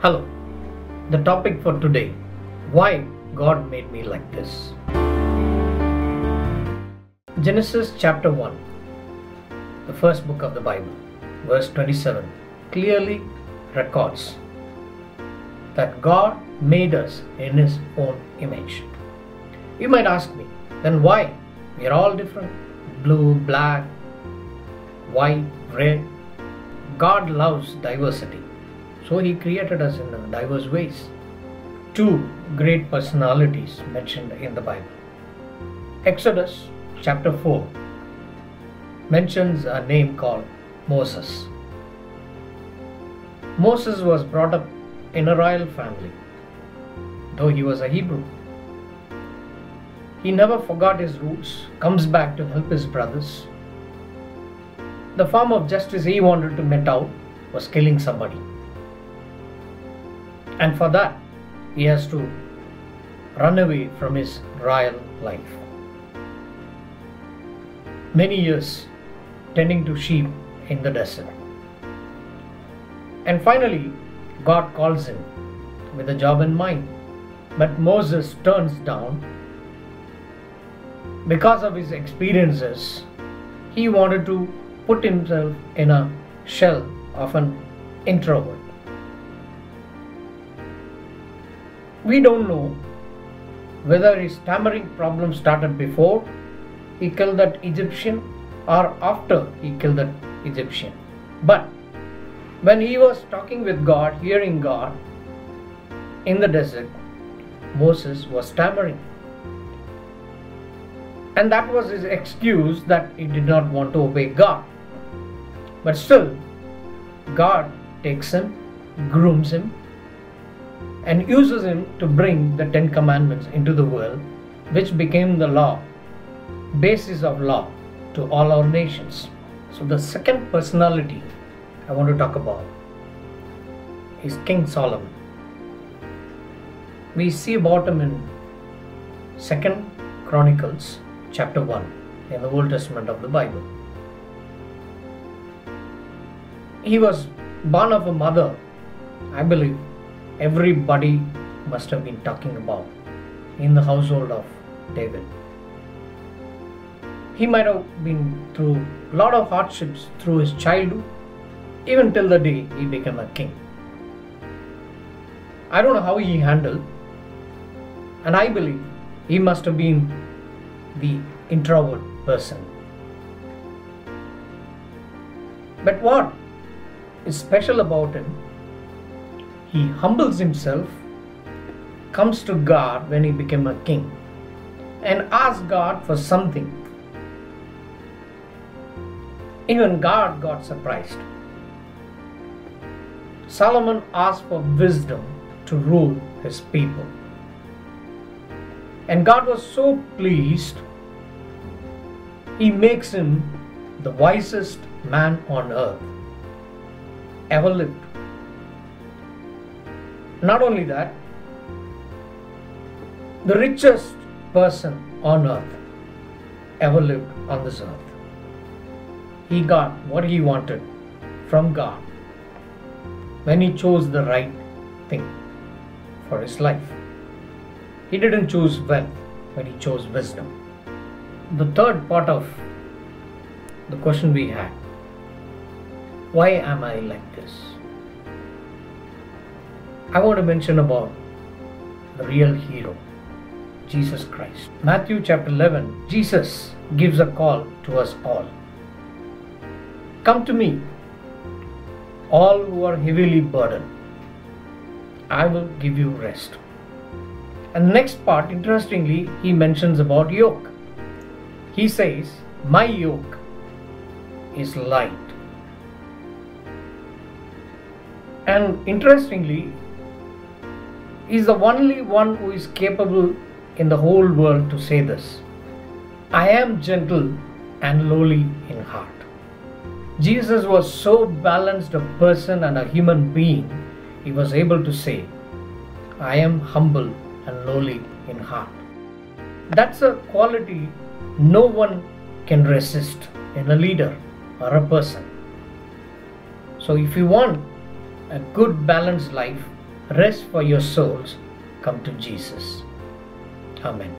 Hello, the topic for today, why God made me like this. Genesis chapter 1, the first book of the Bible, verse 27, clearly records that God made us in His own image. You might ask me, then why? We are all different, blue, black, white, red. God loves diversity. So He created us in diverse ways. Two great personalities mentioned in the Bible. Exodus chapter 4 mentions a name called Moses. Moses was brought up in a royal family, though he was a Hebrew. He never forgot his roots, comes back to help his brothers. The form of justice he wanted to mete out was killing somebody. And for that, he has to run away from his royal life. Many years tending to sheep in the desert. And finally, God calls him with a job in mind. But Moses turns down because of his experiences. He wanted to put himself in a shell of an introvert. We don't know whether his stammering problem started before he killed that Egyptian or after he killed that Egyptian. But when he was talking with God, hearing God in the desert, Moses was stammering. And that was his excuse that he did not want to obey God. But still, God takes him, grooms him, and uses him to bring the 10 Commandments into the world, which became the law, basis of law to all our nations. So the second personality I want to talk about is King Solomon. We see about him in 2 Chronicles chapter 1 in the Old Testament of the Bible. He was born of a mother, I believe, everybody must have been talking about in the household of David. He might have been through a lot of hardships through his childhood, even till the day he became a king. I don't know how he handled, and I believe he must have been the introvert person. But what is special about him? He humbles himself, comes to God when he became a king, and asks God for something. Even God got surprised. Solomon asked for wisdom to rule his people. And God was so pleased, He makes him the wisest man on earth ever lived. Not only that, the richest person on earth ever lived on this earth. He got what he wanted from God when he chose the right thing for his life. He didn't choose wealth, but he chose wisdom. The third part of the question we had, why am I like this? I want to mention about the real hero, Jesus Christ. Matthew chapter 11, Jesus gives a call to us all. Come to me, all who are heavily burdened. I will give you rest. And the next part, interestingly, he mentions about yoke. He says, my yoke is light. And interestingly, He's the only one who is capable in the whole world to say this. I am gentle and lowly in heart. Jesus was so balanced a person and a human being, he was able to say, I am humble and lowly in heart. That's a quality no one can resist in a leader or a person. So if you want a good balanced life, rest for your souls come to Jesus. Amen.